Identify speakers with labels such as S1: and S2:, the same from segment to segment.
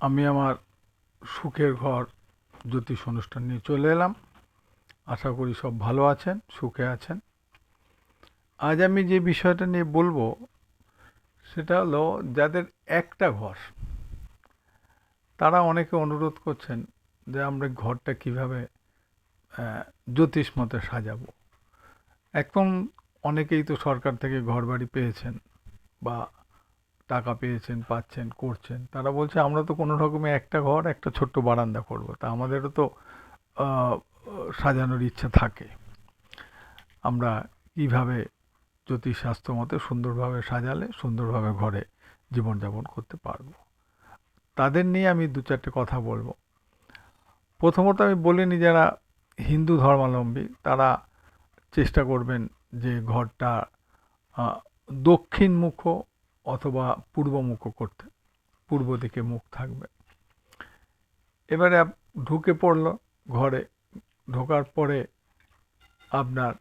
S1: আমি আমার সুখের ঘর জ্যোতিষ অনুষ্ঠান নিয়ে চলে এলাম। আশা করি সব ভালো আছেন, সুখে আছেন। আজ আমি যে বিষয়টা নিয়ে বলবো সেটা হলো যাদের একটা ঘর, তারা অনেকে অনুরোধ করছেন যে আমরা ঘরটা কিভাবে জ্যোতিষ মতে সাজাবো। একদম অনেকেই তো সরকার থেকে ঘর বাড়ি পেয়েছেন বা টাকা পেয়েছেন, পাচ্ছেন, করছেন। তারা বলছে আমরা তো কোনো রকমে একটা ঘর, একটা ছোট্ট বারান্দা করব, তা আমাদেরও তো আহ, সাজানোর ইচ্ছা থাকে। আমরা কিভাবে জ্যোতিষশাস্ত্র মতে সুন্দরভাবে সাজালে সুন্দরভাবে ঘরে জীবনযাপন করতে পারবো, তাদের নিয়ে আমি দু চারটে কথা বলবো। প্রথমত আমি বলিনি, যারা হিন্দু ধর্মাবলম্বী তারা চেষ্টা করবেন যে ঘরটা আহ, দক্ষিণমুখ অথবা পূর্বমুখ করতে, পূর্ব দিকে মুখ থাকবে। এবারে ঢুকে পড়লো ঘরে, ঢোকার পরে আপনার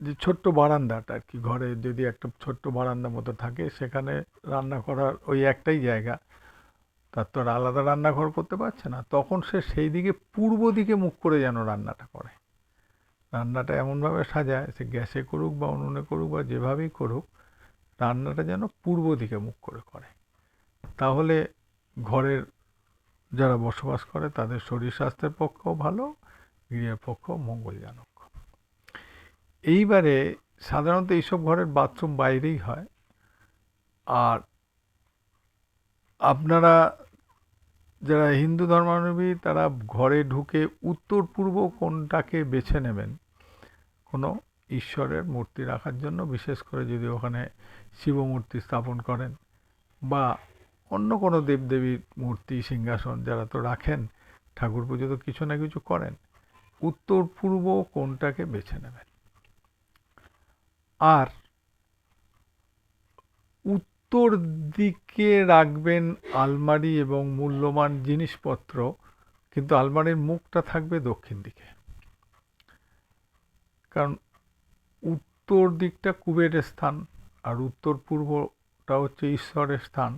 S1: যে ছোট্ট বারান্দাটা আর কি, ঘরে যদি একটা ছোট্ট বারান্দা মতো থাকে, সেখানে রান্না করার ওই একটাই জায়গা, তার তো আর আলাদা রান্নাঘর করতে পারছে না, তখন সে সেই দিকে পূর্ব দিকে মুখ করে যেন রান্নাটা করে। রান্নাটা এমনভাবে সাজায়, সে গ্যাসে করুক বা উনুনে করুক বা যেভাবেই করুক, রান্নাটা যেন পূর্ব দিকে মুখ করে করে। তাহলে ঘরের যারা বসবাস করে তাদের শরীর স্বাস্থ্যের পক্ষেও ভালো, গৃহের পক্ষেও মঙ্গলজনক। এইবারে সাধারণত এইসব ঘরের বাথরুম বাইরেই হয়। আর আপনারা যারা হিন্দু ধর্মাবলম্বী তারা ঘরে ঢুকে উত্তর পূর্ব কোণটাকে বেছে নেবেন কোনো ঈশ্বরের মূর্তি রাখার জন্য, বিশেষ করে যদি ওখানে শিব মূর্তি স্থাপন করেন বা অন্য কোনো দেবদেবীর মূর্তি, সিংহাসন যারা তো রাখেন, ঠাকুর পুজো তো কিছু না কিছু করেন, উত্তর পূর্ব কোণটাকে বেছে নেবেন। আর উত্তর দিকে রাখবেন আলমারি এবং মূল্যবান জিনিসপত্র, কিন্তু আলমারির মুখটা থাকবে দক্ষিণ দিকে। কারণ উত্তর দিকটা কুবেরের স্থান আর উত্তর পূর্বটা হচ্ছে ঈশ্বরের স্থান।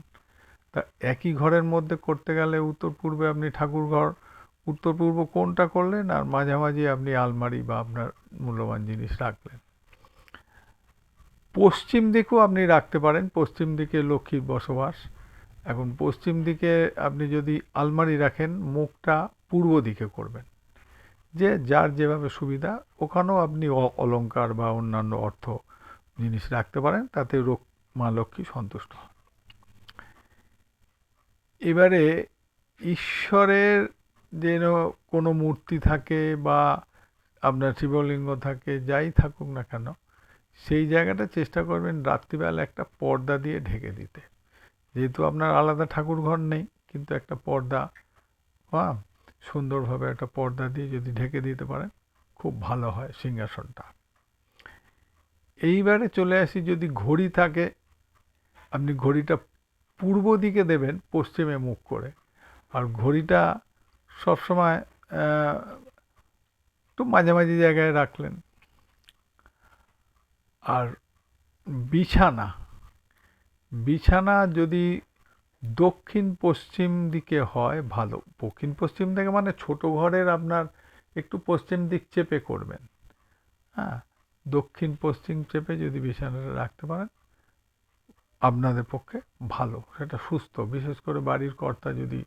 S1: তা একই ঘরের মধ্যে করতে গেলে উত্তর পূর্বে আপনি ঠাকুর ঘর উত্তর পূর্ব কোণটা করলেন, আর মাঝামাঝি আপনি আলমারি বা আপনার মূল্যবান জিনিস রাখলেন। পশ্চিম দিকেও আপনি রাখতে পারেন, পশ্চিম দিকে লক্ষ্মীর বসবাস। এখন পশ্চিম দিকে আপনি যদি আলমারি রাখেন, মুখটা পূর্ব দিকে করবেন, যে যার যেভাবে সুবিধা। ওখানেও আপনি অলংকার বা অন্যান্য অর্থ জিনিস রাখতে পারেন, তাতে মা লক্ষ্মী সন্তুষ্ট হন। এবারে ঈশ্বরের যেন কোনো মূর্তি থাকে বা আপনার শিবলিঙ্গ থাকে, যাই থাকুক না কেন, সেই জায়গাটা চেষ্টা করবেন রাত্রিবেলা একটা পর্দা দিয়ে ঢেকে দিতে। যেহেতু আপনার আলাদা ঠাকুর ঘর নেই, কিন্তু একটা পর্দা, হ্যাঁ, সুন্দরভাবে একটা পর্দা দিয়ে যদি ঢেকে দিতে পারেন, খুব ভালো হয় সিংহাসনটা। এইবারে চলে আসি, যদি ঘড়ি থাকে, আপনি ঘড়িটা পূর্ব দিকে দেবেন পশ্চিমে মুখ করে। আর ঘড়িটা সবসময় একটু মাঝামাঝি জায়গায় রাখলেন। আর বিছানা, বিছানা যদি দক্ষিণ পশ্চিম দিকে হয় ভালো। দক্ষিণ পশ্চিম দিকে মানে ছোট ঘরের আপনার একটু পশ্চিম দিক চেপে করবেন। হ্যাঁ, দক্ষিণ পশ্চিম চেপে যদি বিছানাটা রাখতে পারেন আপনাদের পক্ষে ভালো, সেটা সুস্থ। বিশেষ করে বাড়ির কর্তা যদি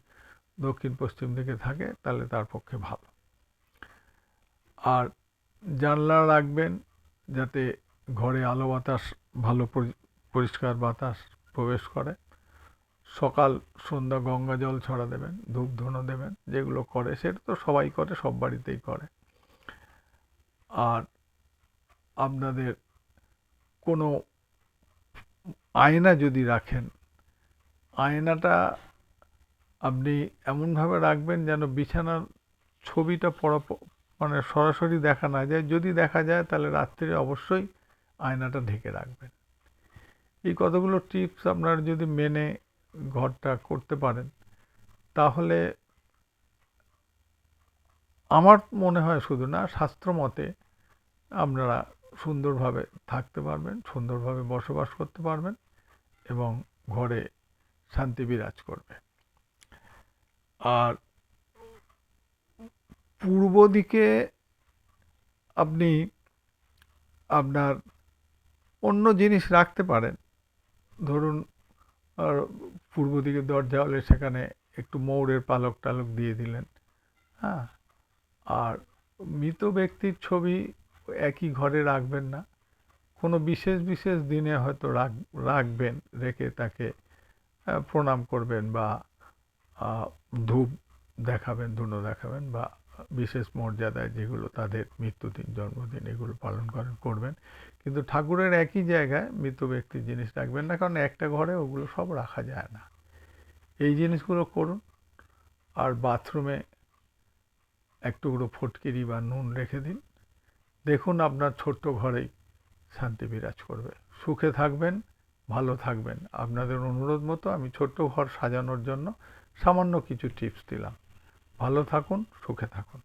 S1: দক্ষিণ পশ্চিম দিকে থাকে তাহলে তার পক্ষে ভালো। আর জানলা রাখবেন যাতে ঘরে আলো বাতাস, ভালো পরিষ্কার বাতাস প্রবেশ করে। সকাল সন্ধ্যা গঙ্গা জল ছড়া দেবেন, ধূপ ধুনো দেবেন, যেগুলো করে সেটা তো সবাই করে, সব বাড়িতেই করে। আর আপনাদের কোনো আয়না যদি রাখেন, আয়নাটা আপনি এমনভাবে রাখবেন যেন বিছানার ছবিটা পড়া, মানে সরাসরি দেখা না যায়। যদি দেখা যায় তাহলে রাত্রে অবশ্যই আয়নাটা ঢেকে রাখবেন। এই কতগুলো টিপস আপনারা যদি মেনে ঘরটা করতে পারেন, তাহলে আমার মনে হয়, শুধু না, শাস্ত্র মতে আপনারা সুন্দরভাবে থাকতে পারবেন, সুন্দরভাবে বসবাস করতে পারবেন এবং ঘরে শান্তি বিরাজ করবে। আর পূর্ব দিকে আপনি আপনার অন্য জিনিস রাখতে পারেন। ধরুন আর পূর্ব দিকে দরজা হলে সেখানে একটু ময়ূরের পালক টালক দিয়ে দিলেন। হ্যাঁ, আর মৃত ব্যক্তির ছবি একই ঘরে রাখবেন না, কোনো বিশেষ বিশেষ দিনে হয়তো রাখবেন, রেখে তাকে প্রণাম করবেন বা ধূপ দেখাবেন, ধুনো দেখাবেন, বা বিশেষ মর্যাদায় যেগুলো তাদের মৃত্যুদিন, জন্মদিন এগুলো পালন করবেন। কিন্তু ঠাকুরের একই জায়গায় মৃত ব্যক্তির জিনিস রাখবেন না, কারণ একটা ঘরে ওগুলো সব রাখা যায় না। এই জিনিসগুলো করুন। আর বাথরুমে এক টুকরো ফটকিরি বা নুন রেখে দিন। দেখুন আপনার ছোট্ট ঘরেই শান্তি বিরাজ করবে। সুখে থাকবেন, ভালো থাকবেন। আপনাদের অনুরোধ মতো আমি ছোট্ট ঘর সাজানোর জন্য সামান্য কিছু টিপস দিলাম। ভালো থাকুন, সুখে থাকুন।